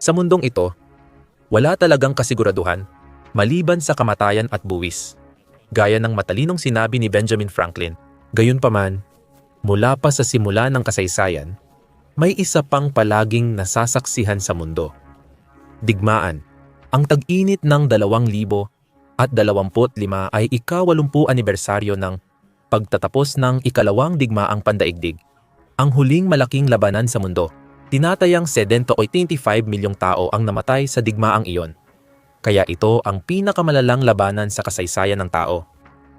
Sa mundong ito, wala talagang kasiguraduhan maliban sa kamatayan at buwis. Gaya ng matalinong sinabi ni Benjamin Franklin. Gayunpaman, mula pa sa simula ng kasaysayan, may isa pang palaging nasasaksihan sa mundo. Digmaan. Ang tag-init ng 2025 ay ika-80 anibersaryo ng pagtatapos ng ikalawang digmaang pandaigdig, ang huling malaking labanan sa mundo. Tinatayang 185 milyong tao ang namatay sa digmaang iyon. Kaya ito ang pinakamalalang labanan sa kasaysayan ng tao.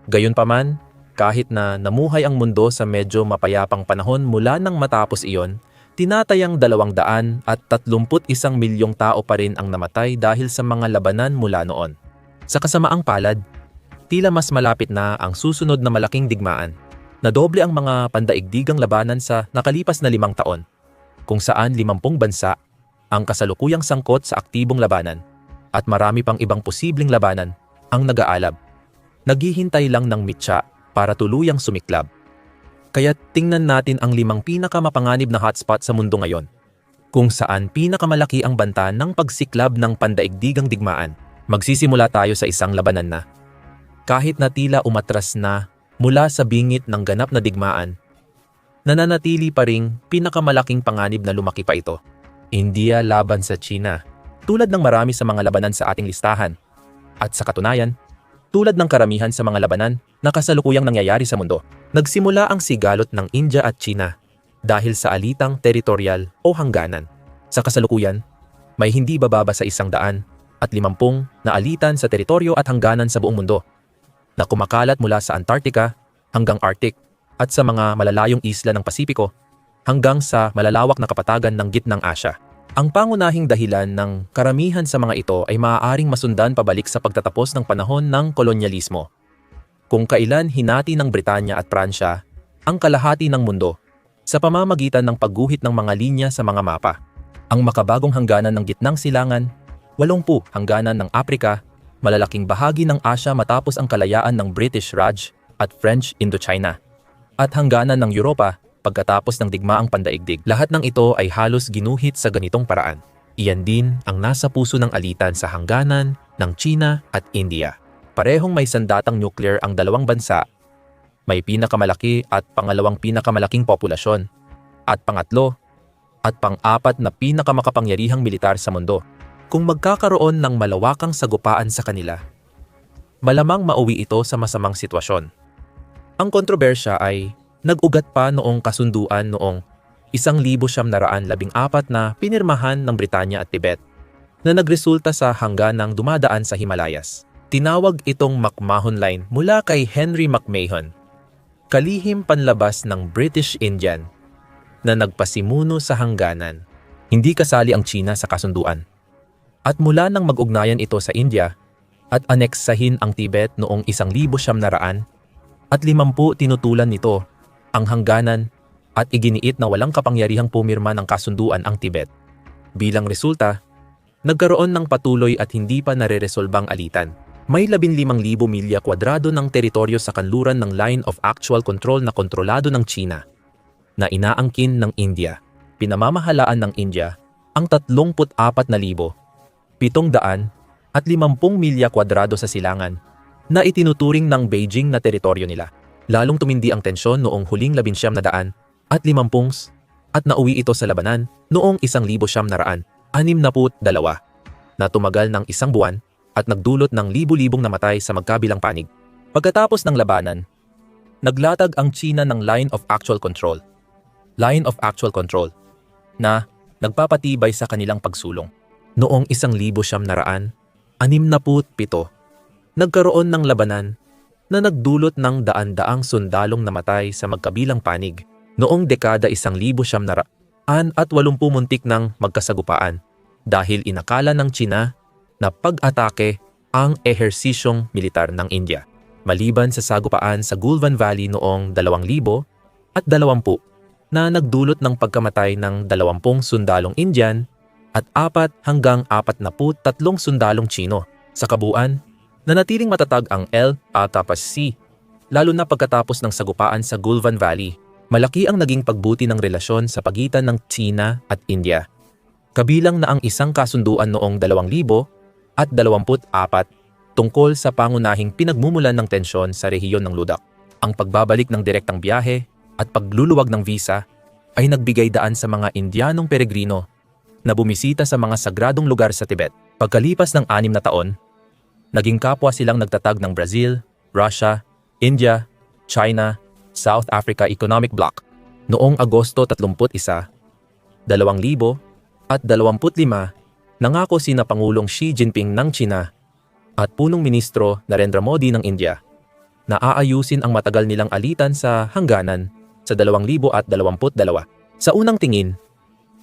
Gayunpaman, kahit na namuhay ang mundo sa medyo mapayapang panahon mula nang matapos iyon, tinatayang 231 milyong tao pa rin ang namatay dahil sa mga labanan mula noon. Sa kasamaang palad, tila mas malapit na ang susunod na malaking digmaan, na doble ang mga pandaigdigang labanan sa nakalipas na 5 taon, kung saan 50 bansa ang kasalukuyang sangkot sa aktibong labanan at marami pang ibang posibleng labanan ang nag-aalab. Naghihintay lang ng mitya para tuluyang sumiklab. Kaya tingnan natin ang 5 pinakamapanganib na hotspot sa mundo ngayon, kung saan pinakamalaki ang banta ng pagsiklab ng pandaigdigang digmaan. Magsisimula tayo sa isang labanan na, kahit na tila umatras na mula sa bingit ng ganap na digmaan, nananatili pa ring pinakamalaking panganib na lumaki pa ito. India laban sa China. Tulad ng marami sa mga labanan sa ating listahan. At sa katunayan, tulad ng karamihan sa mga labanan na kasalukuyang nangyayari sa mundo, nagsimula ang sigalot ng India at China dahil sa alitang teritorial o hangganan. Sa kasalukuyan, may hindi bababa sa 150 na alitan sa teritoryo at hangganan sa buong mundo, na kumakalat mula sa Antarctica hanggang Arctic at sa mga malalayong isla ng Pasipiko hanggang sa malalawak na kapatagan ng gitnang Asya. Ang pangunahing dahilan ng karamihan sa mga ito ay maaaring masundan pabalik sa pagtatapos ng panahon ng kolonyalismo, kung kailan hinati ng Britanya at Pransya ang kalahati ng mundo sa pamamagitan ng pagguhit ng mga linya sa mga mapa. Ang makabagong hangganan ng gitnang silangan, 80 hangganan ng Aprika, malalaking bahagi ng Asya matapos ang kalayaan ng British Raj at French Indochina, at hangganan ng Europa pagkatapos ng digmaang pandaigdig. Lahat ng ito ay halos ginuhit sa ganitong paraan. Iyan din ang nasa puso ng alitan sa hangganan ng China at India. Parehong may sandatang nuclear ang dalawang bansa, may pinakamalaki at pangalawang pinakamalaking populasyon, at pangatlo at pang-apat na pinakamakapangyarihang militar sa mundo. Kung magkakaroon ng malawakang sagupaan sa kanila, malamang mauwi ito sa masamang sitwasyon. Ang kontrobersya ay nag-ugat pa noong kasunduan noong 1914 na pinirmahan ng Britanya at Tibet, na nagresulta sa hangganang dumadaan sa Himalayas. Tinawag itong McMahon Line mula kay Henry McMahon, kalihim panlabas ng British Indian na nagpasimuno sa hangganan. Hindi kasali ang China sa kasunduan. At mula nang mag-ugnayan ito sa India at aneksahin ang Tibet noong 1950 at 50 tinutulan nito ang hangganan at iginiit na walang kapangyarihang pumirma ng kasunduan ang Tibet. Bilang resulta, nagkaroon ng patuloy at hindi pa nare-resolbang alitan. May 15,000 milya kwadrado ng teritoryo sa kanluran ng Line of Actual Control na kontrolado ng China, na inaangkin ng India. Pinamamahalaan ng India ang 34,750 milya kwadrado sa silangan na itinuturing ng Beijing na teritoryo nila. Lalong tumindi ang tensyon noong huling 1950 at nauwi ito sa labanan noong 1962 na tumagal ng 1 buwan at nagdulot ng libu-libong namatay sa magkabilang panig. Pagkatapos ng labanan, naglatag ang China ng Line of Actual Control na nagpapatibay sa kanilang pagsulong. Noong 1967, nagkaroon ng labanan na nagdulot ng daan-daang sundalong namatay sa magkabilang panig. Noong dekada 1980 muntik ng magkasagupaan dahil inakala ng China na pag-atake ang ehersisyong militar ng India. Maliban sa sagupaan sa Gulvan Valley noong 2020 na nagdulot ng pagkamatay ng 20 sundalong Indian at 4 hanggang 43 sundalong Chino. Sa kabuuan, nanatiling matatag ang L-Sea, lalo na pagkatapos ng sagupaan sa Gulvan Valley. Malaki ang naging pagbuti ng relasyon sa pagitan ng China at India. Kabilang na ang isang kasunduan noong 2024 tungkol sa pangunahing pinagmumulan ng tensyon sa rehiyon ng Ludak. Ang pagbabalik ng direktang biyahe at pagluluwag ng visa ay nagbigay daan sa mga Indianong peregrino na bumisita sa mga sagradong lugar sa Tibet. Pagkalipas ng 6 na taon, naging kapwa silang nagtatag ng Brazil, Russia, India, China, South Africa Economic Bloc. Noong Agosto 31, 2025, nangako sina Pangulong Xi Jinping ng China at punong ministro Narendra Modi ng India na aayusin ang matagal nilang alitan sa hangganan sa 2022. Sa unang tingin,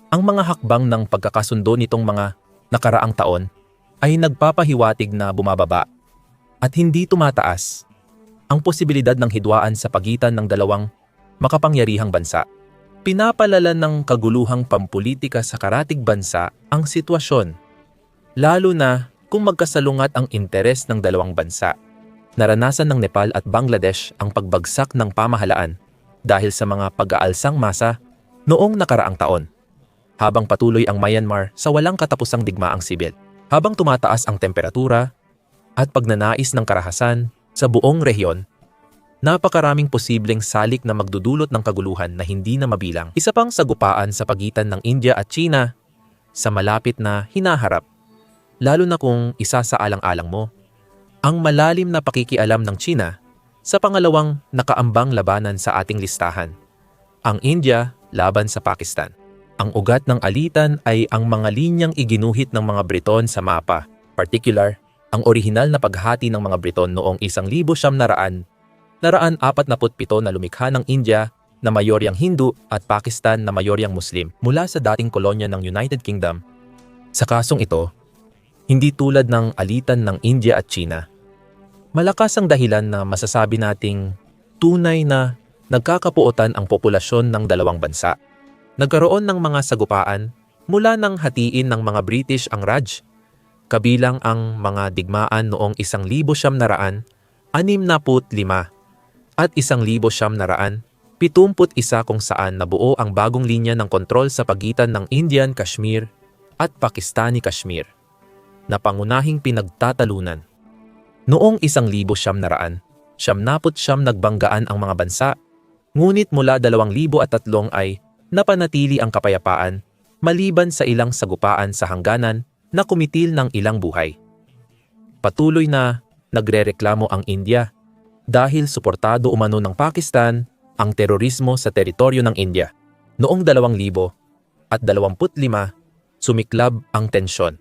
ang mga hakbang ng pagkakasundo nitong mga nakaraang taon ay nagpapahiwatig na bumababa at hindi tumataas ang posibilidad ng hidwaan sa pagitan ng dalawang makapangyarihang bansa. Pinapalala ng kaguluhang pampulitika sa karatig bansa ang sitwasyon, lalo na kung magkasalungat ang interes ng dalawang bansa. Naranasan ng Nepal at Bangladesh ang pagbagsak ng pamahalaan dahil sa mga pag-aalsang masa noong nakaraang taon, habang patuloy ang Myanmar sa walang katapusang digmaang sibil. Habang tumataas ang temperatura at pagnanais ng karahasan sa buong rehiyon, napakaraming posibleng salik na magdudulot ng kaguluhan na hindi na mabilang. Isa pang sagupaan sa pagitan ng India at China sa malapit na hinaharap, lalo na kung isa sa alang-alang mo, ang malalim na pakikialam ng China sa pangalawang nakaambang labanan sa ating listahan, ang India laban sa Pakistan. Ang ugat ng alitan ay ang mga linyang iginuhit ng mga Briton sa mapa, particular, ang orihinal na paghati ng mga Briton noong 1947 na lumikha ng India na mayoryang Hindu at Pakistan na mayoryang Muslim mula sa dating kolonya ng United Kingdom. Sa kasong ito, hindi tulad ng alitan ng India at China, malakas ang dahilan na masasabi nating tunay na nagkakapuotan ang populasyon ng dalawang bansa. Nagkaroon ng mga sagupaan mula ng hatiin ng mga British ang Raj, kabilang ang mga digmaan noong 1965 at 1971 kung saan nabuo ang bagong linya ng kontrol sa pagitan ng Indian Kashmir at Pakistani Kashmir na pangunahing pinagtatalunan. Noong 1970, nagbanggaan ang mga bansa, ngunit mula 2003 ay napanatili ang kapayapaan maliban sa ilang sagupaan sa hangganan na kumitil ng ilang buhay. Patuloy na nagrereklamo ang India dahil suportado umano ng Pakistan ang terorismo sa teritoryo ng India. Noong 2025, sumiklab ang tensyon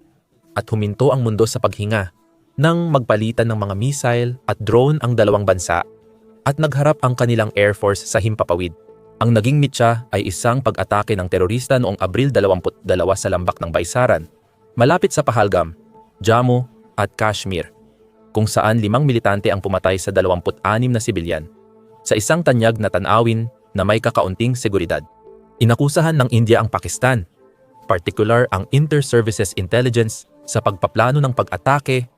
at huminto ang mundo sa paghinga nang magpalitan ng mga missile at drone ang dalawang bansa at nagharap ang kanilang Air Force sa himpapawid. Ang naging mitya ay isang pag-atake ng terorista noong Abril 22 sa lambak ng Baisaran, malapit sa Pahalgam, Jammu at Kashmir, kung saan 5 militante ang pumatay sa 26 na sibilyan sa isang tanyag na tanawin na may kakaunting seguridad. Inakusahan ng India ang Pakistan, particular ang Inter-Services Intelligence, sa pagpaplano ng pag-atake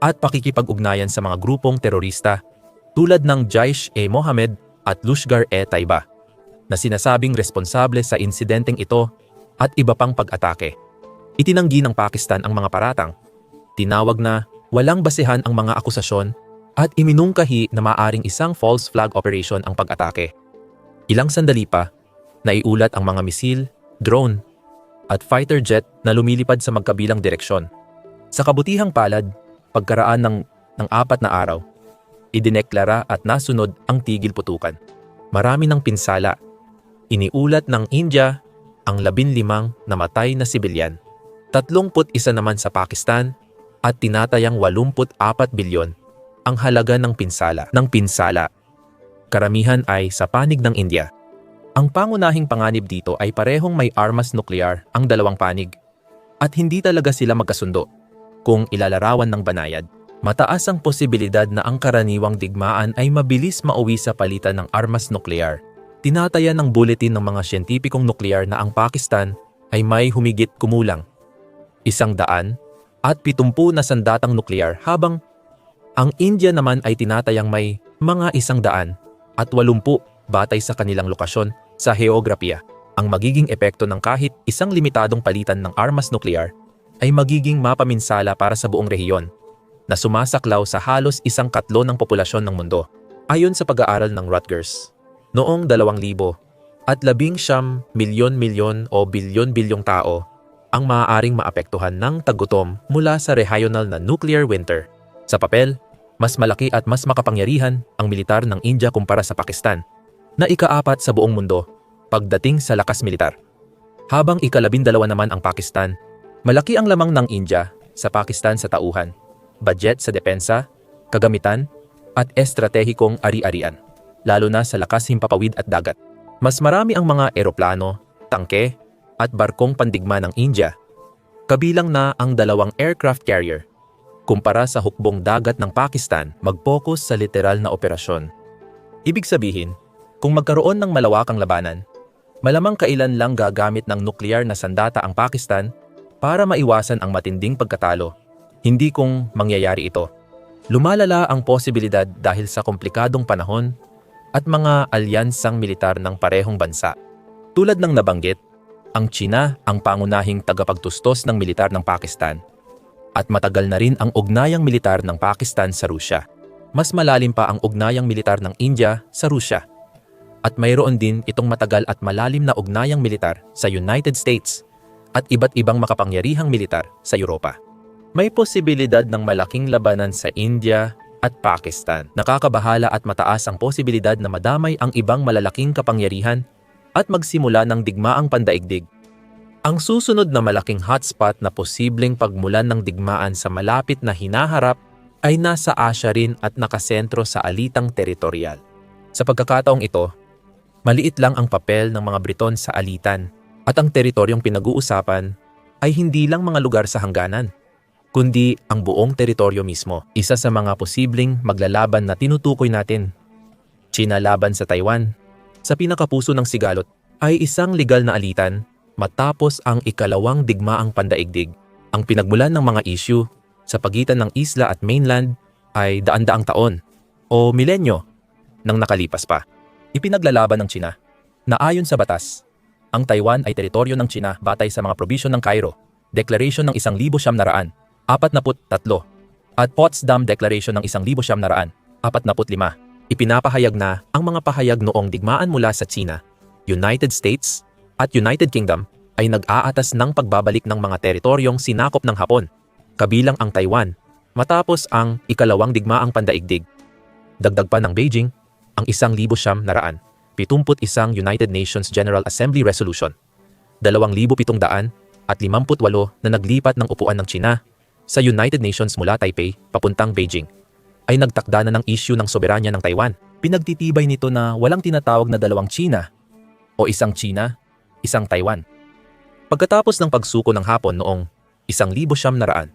at pakikipag-ugnayan sa mga grupong terorista tulad ng Jaish-e-Mohammed at Lashkar-e-Taiba na sinasabing responsable sa insidenteng ito at iba pang pag-atake. Itinanggi ng Pakistan ang mga paratang, tinawag na walang basehan ang mga akusasyon at iminungkahi na maaring isang false flag operation ang pag-atake. Ilang sandali pa, naiulat ang mga misil, drone, at fighter jet na lumilipad sa magkabilang direksyon. Sa kabutihang palad, pagkaraan ng 4 na araw, idineklara at nasunod ang tigil putukan. Marami ng pinsala. Iniulat ng India ang 15 namatay na sibilyan, 31 naman sa Pakistan, at tinatayang 84 bilyon ang halaga ng pinsala. Karamihan ay sa panig ng India. Ang pangunahing panganib dito ay parehong may armas nuklear ang dalawang panig at hindi talaga sila magkasundo. Kung ilalarawan ng banayad, mataas ang posibilidad na ang karaniwang digmaan ay mabilis mauwi sa palitan ng armas nuklear. Tinataya ng bulletin ng mga siyentipikong nuklear na ang Pakistan ay may humigit kumulang 170 na sandatang nuklear, habang ang India naman ay tinatayang may mga 180 batay sa kanilang lokasyon sa heograpiya. Ang magiging epekto ng kahit isang limitadong palitan ng armas nuklear ay magiging mapaminsala para sa buong rehiyon na sumasaklaw sa halos 1/3 ng populasyon ng mundo. Ayon sa pag-aaral ng Rutgers, noong 2000 at 19 milyon-milyon o bilyon-bilyong tao ang maaaring maapektuhan ng taggutom mula sa regional na nuclear winter. Sa papel, mas malaki at mas makapangyarihan ang militar ng India kumpara sa Pakistan, na ika-4 sa buong mundo pagdating sa lakas militar. Habang ika-12 naman ang Pakistan, malaki ang lamang ng India sa Pakistan sa tauhan, budget sa depensa, kagamitan, at estratehikong ari-arian, lalo na sa lakas himpapawid at dagat. Mas marami ang mga eroplano, tangke, at barkong pandigma ng India, kabilang na ang 2 aircraft carrier, kumpara sa hukbong dagat ng Pakistan mag-focus sa literal na operasyon. Ibig sabihin, kung magkaroon ng malawakang labanan, malamang kailan lang gagamit ng nuklear na sandata ang Pakistan para maiwasan ang matinding pagkatalo, hindi kung mangyayari ito. Lumalala ang posibilidad dahil sa komplikadong panahon at mga alyansang militar ng parehong bansa. Tulad ng nabanggit, ang China ang pangunahing tagapagtustos ng militar ng Pakistan at matagal na rin ang ugnayang militar ng Pakistan sa Rusya. Mas malalim pa ang ugnayang militar ng India sa Rusya. At mayroon din itong matagal at malalim na ugnayang militar sa United States at iba't ibang makapangyarihang militar sa Europa. May posibilidad ng malaking labanan sa India at Pakistan. Nakakabahala at mataas ang posibilidad na madamay ang ibang malalaking kapangyarihan at magsimula ng digmaang pandaigdig. Ang susunod na malaking hotspot na posibleng pagmulan ng digmaan sa malapit na hinaharap ay nasa Asia rin at nakasentro sa alitang teritorial. Sa pagkakataong ito, maliit lang ang papel ng mga Briton sa alitan at ang teritoryong pinag-uusapan ay hindi lang mga lugar sa hangganan, kundi ang buong teritoryo mismo. Isa sa mga posibleng maglalaban na tinutukoy natin, China laban sa Taiwan, sa pinakapuso ng sigalot, ay isang legal na alitan matapos ang ikalawang digmaang pandaigdig. Ang pinagmulan ng mga issue sa pagitan ng isla at mainland ay daan-daang taon o milenyo nang nakalipas pa. Ipinaglalaban ng China na ayon sa batas, ang Taiwan ay teritoryo ng China batay sa mga probisyon ng Cairo, Declaration ng 1943 at Potsdam Declaration ng 1945. Ipinapahayag na ang mga pahayag noong digmaan mula sa China, United States at United Kingdom ay nag-aatas ng pagbabalik ng mga teritoryong sinakop ng Hapon, kabilang ang Taiwan, matapos ang ikalawang digmaang pandaigdig. Dagdag pa ng Beijing ang 1971 United Nations General Assembly Resolution 2758 na naglipat ng upuan ng China sa United Nations mula Taipei papuntang Beijing ay nagtakda na ng issue ng soberanya ng Taiwan. Pinagtitibay nito na walang tinatawag na dalawang China o isang China, isang Taiwan. Pagkatapos ng pagsuko ng Hapon noong 1945,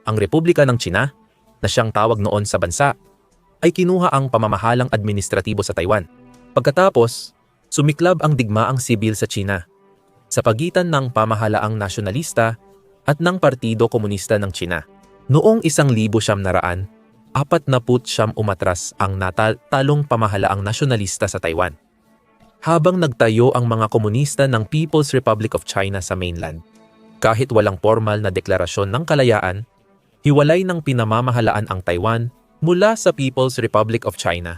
ang Republika ng China, na siyang tawag noon sa bansa, ay kinuha ang pamamahalang administratibo sa Taiwan. Pagkatapos, sumiklab ang digmaang sibil sa China sa pagitan ng pamahalaang nasyonalista at ng Partido Komunista ng China. Noong 1949, umatras ang natalong pamahalaang nasyonalista sa Taiwan, habang nagtayo ang mga komunista ng People's Republic of China sa mainland. Kahit walang formal na deklarasyon ng kalayaan, hiwalay ng pinamamahalaan ang Taiwan mula sa People's Republic of China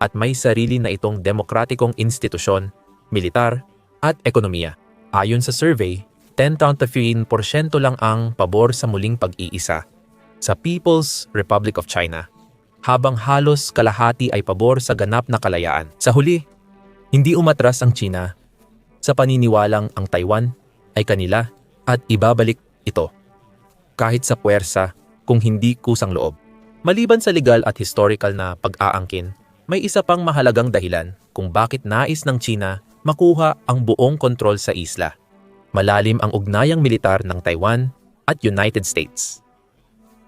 at may sarili na itong demokratikong institusyon, militar at ekonomiya. Ayon sa survey, 10% lang ang pabor sa muling pag-iisa sa People's Republic of China, habang halos kalahati ay pabor sa ganap na kalayaan. Sa huli, hindi umatras ang China sa paniniwalang ang Taiwan ay kanila at ibabalik ito, kahit sa puwersa kung hindi kusang loob. Maliban sa legal at historical na pag-aangkin, may isa pang mahalagang dahilan kung bakit nais ng China makuha ang buong kontrol sa isla. Malalim ang ugnayang militar ng Taiwan at United States.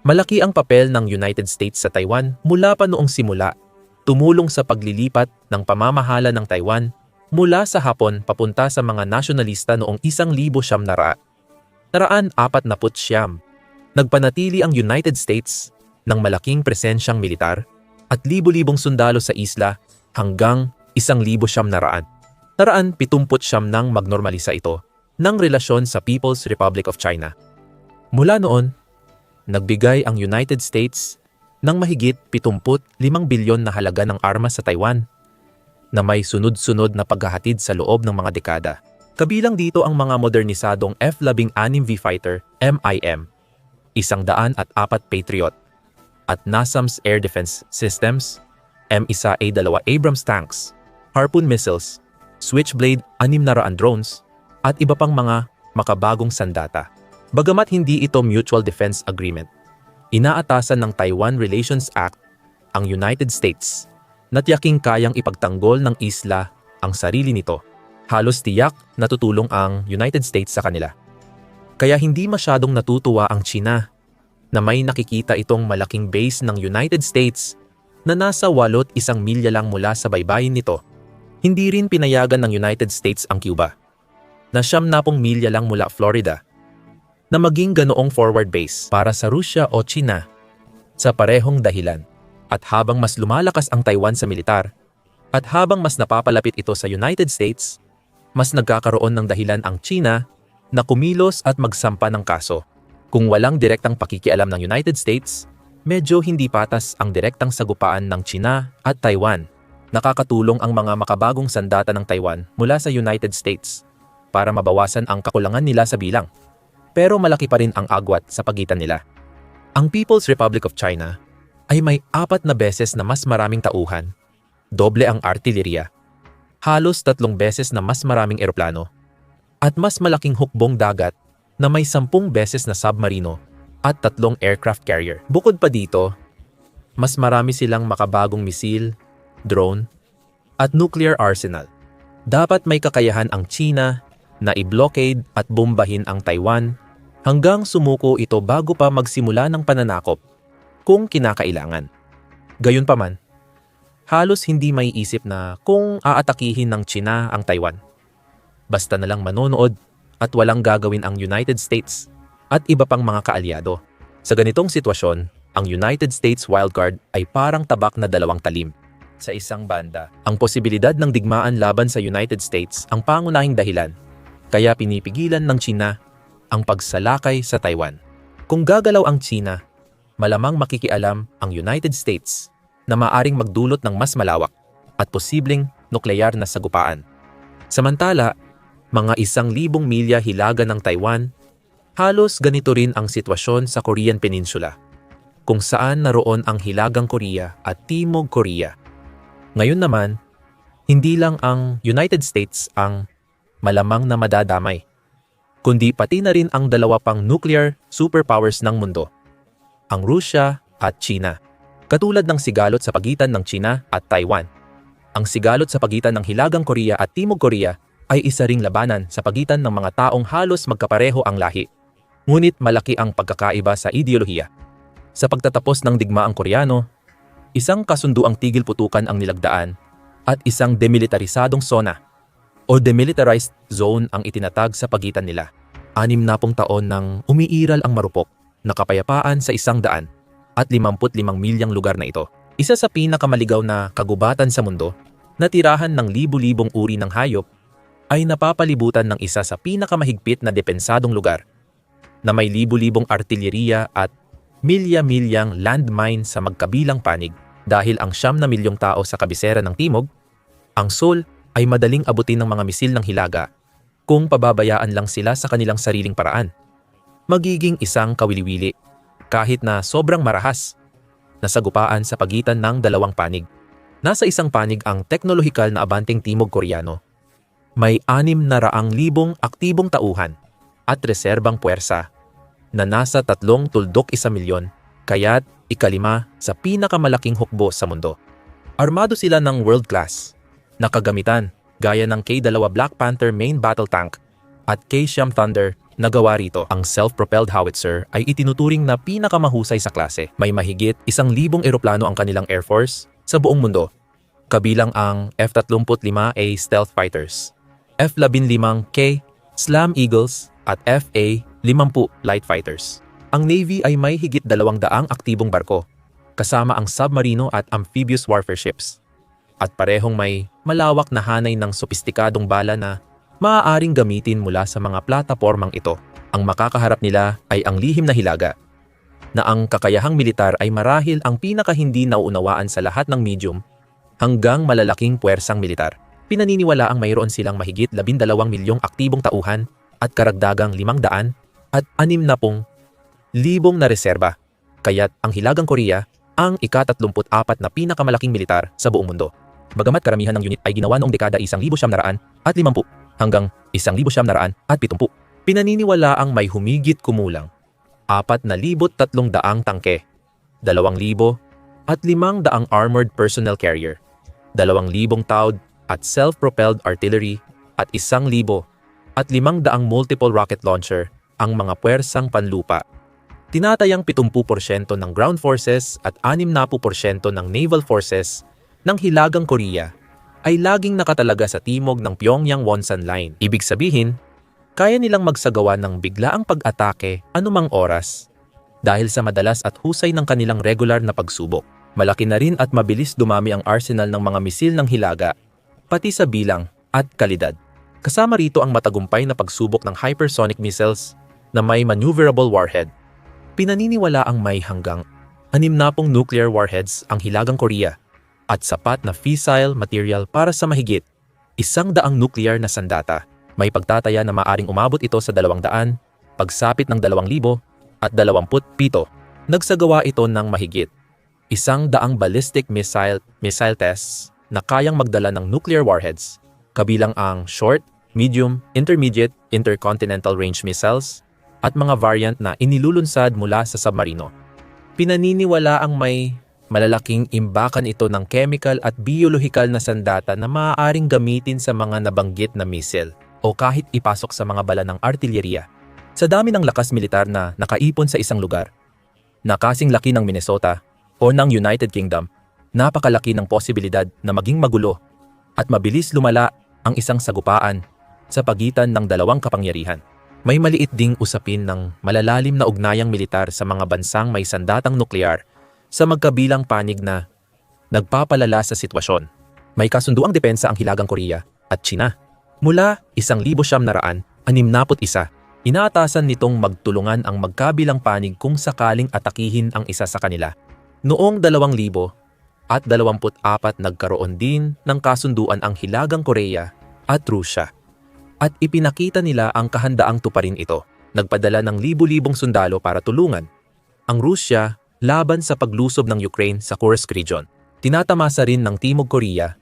Malaki ang papel ng United States sa Taiwan mula pa noong simula, tumulong sa paglilipat ng pamamahala ng Taiwan mula sa Hapon papunta sa mga nasyonalista noong 1949. Nagpanatili ang United States ng malaking presensyang militar at libo-libong sundalo sa isla hanggang 1900. 1979 nang magnormalisa ito ng relasyon sa People's Republic of China. Mula noon, nagbigay ang United States ng mahigit 75 bilyon na halaga ng armas sa Taiwan na may sunod-sunod na paghahatid sa loob ng mga dekada. Kabilang dito ang mga modernisadong F-16V fighter MIM, 104 Patriot, at NASAMS Air Defense Systems, M1A2 Abrams tanks, Harpoon missiles, Switchblade 600 drones, at iba pang mga makabagong sandata. Bagamat hindi ito Mutual Defense Agreement, inaatasan ng Taiwan Relations Act ang United States na tiyaking kayang ipagtanggol ng isla ang sarili nito. Halos tiyak na tutulong ang United States sa kanila. Kaya hindi masyadong natutuwa ang China na may nakikita itong malaking base ng United States na nasa 81 milya lang mula sa baybayin nito. Hindi rin pinayagan ng United States ang Cuba, na 70 milya lang mula Florida, na maging ganoong forward base para sa Rusya o China sa parehong dahilan. At habang mas lumalakas ang Taiwan sa militar, at habang mas napapalapit ito sa United States, mas nagkakaroon ng dahilan ang China na kumilos at magsampa ng kaso. Kung walang direktang pakikialam ng United States, medyo hindi patas ang direktang sagupaan ng China at Taiwan. Nakakatulong ang mga makabagong sandata ng Taiwan mula sa United States para mabawasan ang kakulangan nila sa bilang. Pero malaki pa rin ang agwat sa pagitan nila. Ang People's Republic of China ay may 4 na beses na mas maraming tauhan, doble ang artillerya, halos 3 beses na mas maraming eroplano, at mas malaking hukbong dagat na may 10 beses na submarino at 3 aircraft carrier. Bukod pa dito, mas marami silang makabagong misil, drone, at nuclear arsenal. Dapat may kakayahan ang China na i-blockade at bombahin ang Taiwan hanggang sumuko ito bago pa magsimula ng pananakop kung kinakailangan. Gayunpaman, halos hindi maiisip na kung aatakihin ng China ang Taiwan. Basta na lang manonood at walang gagawin ang United States at iba pang mga kaalyado. Sa ganitong sitwasyon, ang United States wildcard ay parang tabak na 2 talim. Sa isang banda, ang posibilidad ng digmaan laban sa United States ang pangunahing dahilan, kaya pinipigilan ng China ang pagsalakay sa Taiwan. Kung gagalaw ang China, malamang makikialam ang United States na maaring magdulot ng mas malawak at posibleng nukleyar na sagupaan. Samantala, mga 1,000 milya hilaga ng Taiwan, halos ganito rin ang sitwasyon sa Korean Peninsula, kung saan naroon ang Hilagang Korea at Timog Korea. Ngayon naman, hindi lang ang United States ang malamang na madadamay, kundi pati na rin ang 2 pang nuclear superpowers ng mundo, ang Rusya at China. Katulad ng sigalot sa pagitan ng China at Taiwan, ang sigalot sa pagitan ng Hilagang Korea at Timog Korea ay isa ring labanan sa pagitan ng mga taong halos magkapareho ang lahi. Ngunit malaki ang pagkakaiba sa ideolohiya. Sa pagtatapos ng digmaang Koreano, isang kasunduang tigil putukan ang nilagdaan at isang demilitarisadong zona o demilitarized zone ang itinatag sa pagitan nila. 60 taon nang umiiral ang marupok na kapayapaan sa 100 at 55 milyang lugar na ito. Isa sa pinakamaligaw na kagubatan sa mundo na tirahan ng libu-libong uri ng hayop ay napapalibutan ng isa sa pinakamahigpit na depensadong lugar na may libu-libong artilyeriya at milya-milyang landmine sa magkabilang panig. Dahil ang 9 milyong tao sa kabisera ng Timog, ang Seoul ay madaling abutin ng mga misil ng Hilaga kung pababayaan lang sila sa kanilang sariling paraan. Magiging isang kawili-wili kahit na sobrang marahas na sagupaan sa pagitan ng 2 panig. Nasa isang panig ang teknolohikal na abanteng Timog Koreano. May 600,000 aktibong tauhan at reserbang puwersa na nasa 3.1 milyon, kaya't ika-5 sa pinakamalaking hukbo sa mundo. Armado sila ng world-class na kagamitan gaya ng K-2 Black Panther main battle tank at K-Shyam Thunder na gawa rito. Ang self-propelled howitzer ay itinuturing na pinakamahusay sa klase. May mahigit 1,000 eroplano ang kanilang Air Force sa buong mundo, kabilang ang F-35A stealth fighters, F-15K Slam Eagles at FA-50 light fighters. Ang Navy ay may higit 200 aktibong barko, kasama ang submarino at amphibious warfare ships. at parehong may malawak na hanay ng sopistikadong bala na maaaring gamitin mula sa mga platapormang ito. Ang makakaharap nila ay ang lihim na hilaga, na ang kakayahang militar ay marahil ang pinaka-hindi nauunawaan sa lahat ng medium hanggang malalaking puwersang militar. Pinaniniwala ang mayroon silang mahigit 12 milyong aktibong tauhan at karagdagang 500 at 60,000 na reserba. Kaya't ang Hilagang Korea ang ika-34 na pinakamalaking militar sa buong mundo. Bagamat karamihan ng unit ay ginawa noong dekada 1950 hanggang 1970, pinaniniwala ang may humigit kumulang 4,300 tangke, 2,000 at 500 armored personnel carrier, 2,000 TOW at self-propelled artillery at 1,000 at 500 multiple rocket launcher ang mga puwersang panlupa. Tinatayang 70% ng ground forces at 60% ng naval forces ng Hilagang Korea ay laging nakatalaga sa timog ng Pyongyang-Wonsan Line. Ibig sabihin, kaya nilang magsagawa ng biglaang pag-atake anumang oras dahil sa madalas at husay ng kanilang regular na pagsubok. Malaki na rin at mabilis dumami ang arsenal ng mga misil ng Hilaga, pati sa bilang at kalidad. Kasama rito ang matagumpay na pagsubok ng hypersonic missiles na may maneuverable warhead. Pinaniniwala ang may hanggang 60 nuclear warheads ang Hilagang Korea at sapat na fissile material para sa mahigit 100 nuclear na sandata. May pagtataya na maaring umabot ito sa 200, pagsapit ng 2,000 at 27. Nagsagawa ito ng mahigit 100 ballistic missile tests na kayang magdala ng nuclear warheads, kabilang ang short, medium, intermediate, intercontinental range missiles at mga variant na inilulunsad mula sa submarino. Pinaniniwala ang may malalaking imbakan ito ng chemical at biolohikal na sandata na maaaring gamitin sa mga nabanggit na missile o kahit ipasok sa mga bala ng artilyeriya. Sa dami ng lakas militar na nakaipon sa isang lugar, na kasing laki ng Minnesota o ng United Kingdom, napakalaki ng posibilidad na maging magulo at mabilis lumala ang isang sagupaan sa pagitan ng dalawang kapangyarihan. May maliit ding usapin ng malalalim na ugnayang militar sa mga bansang may sandatang nuklear sa magkabilang panig na nagpapalala sa sitwasyon. May kasunduang depensa ang Hilagang Korea at China. Mula 1961, inaatasan nitong magtulungan ang magkabilang panig kung sakaling atakihin ang isa sa kanila. Noong 2024 nagkaroon din ng kasunduan ang Hilagang Korea at Rusya at ipinakita nila ang kahandaang tuparin ito. Nagpadala ng libu-libong sundalo para tulungan ang Rusya laban sa paglusob ng Ukraine sa Kursk region. Tinatamasa rin ng Timog Korea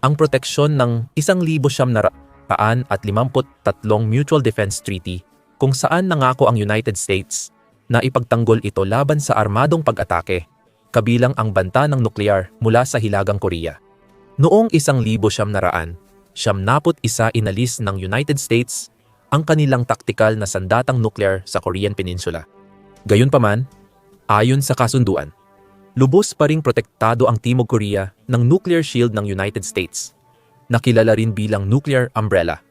ang proteksyon ng 1,953 Mutual Defense Treaty kung saan nangako ang United States na ipagtanggol ito laban sa armadong pag-atake, kabilang ang banta ng nuklear mula sa Hilagang Korea. Noong 1971, inalis ng United States ang kanilang taktikal na sandatang nuklear sa Korean Peninsula. Gayunpaman, ayon sa kasunduan, lubos pa ring protektado ang Timog Korea ng nuclear shield ng United States, na kilala rin bilang nuclear umbrella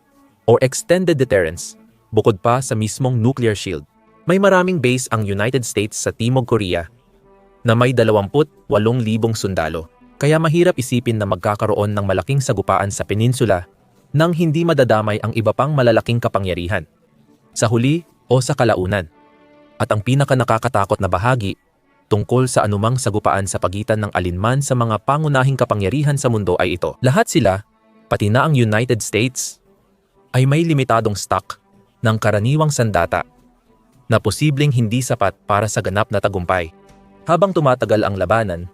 o extended deterrence, bukod pa sa mismong nuclear shield. May maraming base ang United States sa Timog Korea na may 28,000 sundalo. Kaya mahirap isipin na magkakaroon ng malaking sagupaan sa peninsula nang hindi madadamay ang iba pang malalaking kapangyarihan sa huli o sa kalaunan. At ang pinaka-nakakatakot na bahagi tungkol sa anumang sagupaan sa pagitan ng alinman sa mga pangunahing kapangyarihan sa mundo ay ito. Lahat sila, pati na ang United States, ay may limitadong stock ng karaniwang sandata na posibleng hindi sapat para sa ganap na tagumpay. Habang tumatagal ang labanan,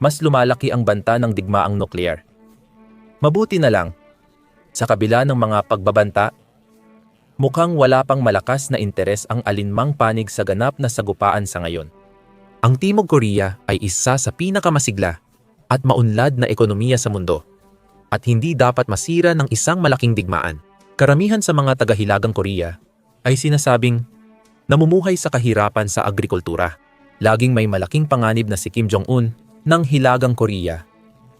mas lumalaki ang banta ng digmaang nuklear. Mabuti na lang, sa kabila ng mga pagbabanta, mukhang wala pang malakas na interes ang alinmang panig sa ganap na sagupaan sa ngayon. Ang Timog Korea ay isa sa pinakamasigla at maunlad na ekonomiya sa mundo at hindi dapat masira ng isang malaking digmaan. Karamihan sa mga taga-Hilagang Korea ay sinasabing namumuhay sa kahirapan sa agrikultura. Laging may malaking panganib na si Kim Jong-un ng Hilagang Korea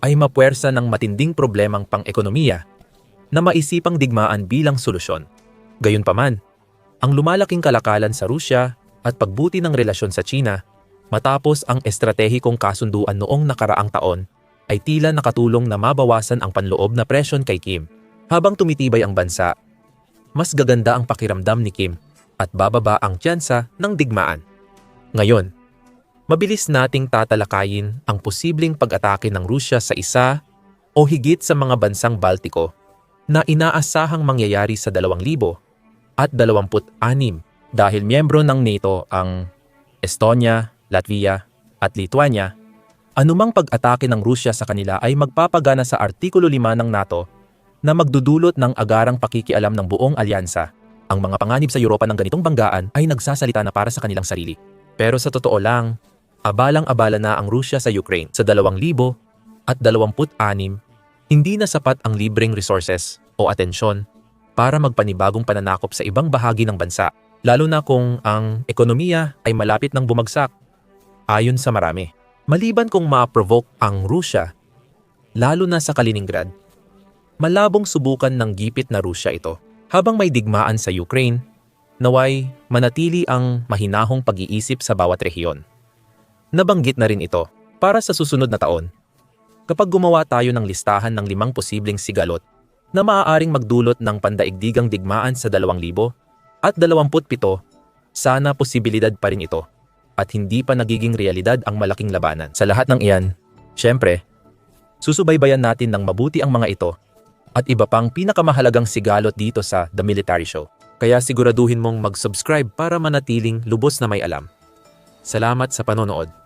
ay mapuwersa ng matinding problemang pang-ekonomiya na maisipang digmaan bilang solusyon. Gayunpaman, ang lumalaking kalakalan sa Rusya at pagbuti ng relasyon sa China matapos ang estratehikong kasunduan noong nakaraang taon ay tila nakatulong na mabawasan ang panloob na presyon kay Kim. Habang tumitibay ang bansa, mas gaganda ang pakiramdam ni Kim at bababa ang tsansa ng digmaan. Ngayon, mabilis nating tatalakayin ang posibleng pag-atake ng Rusya sa isa o higit sa mga bansang Baltiko na inaasahang mangyayari sa 2026 dahil miyembro ng NATO ang Estonia, Latvia at Lithuania. Anumang pag-atake ng Rusya sa kanila ay magpapagana sa Artikulo 5 ng NATO na magdudulot ng agarang pakikialam ng buong alyansa. Ang mga panganib sa Europa ng ganitong banggaan ay nagsasalita na para sa kanilang sarili. Pero sa totoo lang, abalang-abala na ang Rusya sa Ukraine. Sa 2026, hindi na sapat ang libreng resources o atensyon para magpanibagong pananakop sa ibang bahagi ng bansa, lalo na kung ang ekonomiya ay malapit ng bumagsak. Ayon sa marami, maliban kung ma-provoke ang Rusya, lalo na sa Kaliningrad, malabong subukan ng gipit na Rusya ito. Habang may digmaan sa Ukraine, naway manatili ang mahinahong pag-iisip sa bawat rehiyon. Nabanggit na rin ito para sa susunod na taon. Kapag gumawa tayo ng listahan ng 5 posibleng sigalot na maaaring magdulot ng pandaigdigang digmaan sa 2027, sana posibilidad pa rin ito at hindi pa nagiging realidad ang malaking labanan. Sa lahat ng iyan, syempre, susubaybayan natin ng mabuti ang mga ito at iba pang pinakamahalagang sigalot dito sa The Military Show. Kaya siguraduhin mong mag-subscribe para manatiling lubos na may alam. Salamat sa panonood.